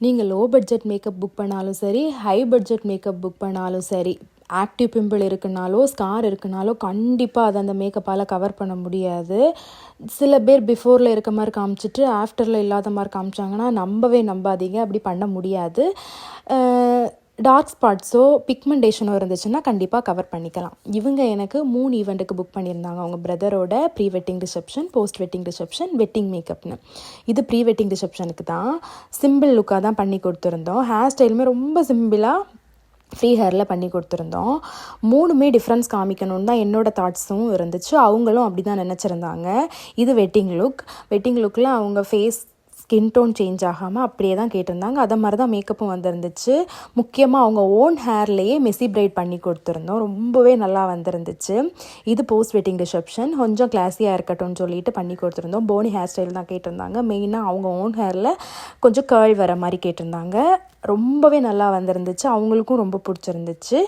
நீங்கள் low budget makeup book பண்ணாலும் சரி, ஹை பட்ஜெட் மேக்கப் புக் பண்ணாலும் சரி, ஆக்டிவ் பிம்பிள் இருக்குனாலோ ஸ்கார் இருக்குனாலோ கண்டிப்பாக அதை அந்த மேக்கப்பால் கவர் பண்ண முடியாது. சில பேர் பிஃபோரில் இருக்க மாதிரி காமிச்சிட்டு ஆஃப்டரில் இல்லாத மாதிரி காமிச்சாங்கன்னா நம்பாதீங்க, அப்படி பண்ண முடியாது. டார்க் ஸ்பாட்ஸோ பிக்மெண்டேஷனோ இருந்துச்சுன்னா கண்டிப்பாக கவர் பண்ணிக்கலாம். இவங்க எனக்கு 3 ஈவெண்ட்டுக்கு புக் பண்ணியிருந்தாங்க. அவங்க பிரதரோட pre wedding reception, post wedding reception, wedding மேக்கப்னு. இது ப்ரீ வெட்டிங் ரிசப்ஷனுக்கு தான் சிம்பிள் லுக்காக தான் பண்ணி கொடுத்துருந்தோம். ஹேர் ஸ்டைலுமே ரொம்ப சிம்பிளாக ஃப்ரீ ஹேரில் பண்ணி கொடுத்துருந்தோம். 3மே டிஃப்ரென்ஸ் காமிக்கணுன்னு தான் என்னோடய தாட்ஸும் இருந்துச்சு. அவங்களும் அப்படி தான் நினச்சிருந்தாங்க. இது வெட்டிங் லுக்கில் அவங்க ஃபேஸ் ஸ்கின் டோன் சேஞ்ச் ஆகாமல் அப்படியே தான் கேட்டிருந்தாங்க. அதை மாதிரி தான் மேக்கப்பும் வந்துருந்துச்சு. முக்கியமாக அவங்க ஓன் ஹேர்லேயே மெஸ்ஸி பிரைட் பண்ணி கொடுத்துருந்தோம். ரொம்பவே நல்லா வந்துருந்துச்சு. இது போஸ்ட் வெட்டிங் ரிசப்ஷன். கொஞ்சம் கிளாஸியாக இருக்கட்டும்னு சொல்லிட்டு பண்ணி கொடுத்துருந்தோம். போனி ஹேர் ஸ்டைல் தான் கேட்டிருந்தாங்க. மெயினாக அவங்க ஓன் ஹேரில் கொஞ்சம் கேர்ள் வர மாதிரி கேட்டிருந்தாங்க. ரொம்பவே நல்லா வந்துருந்துச்சு. அவங்களுக்கும் ரொம்ப பிடிச்சிருந்துச்சு.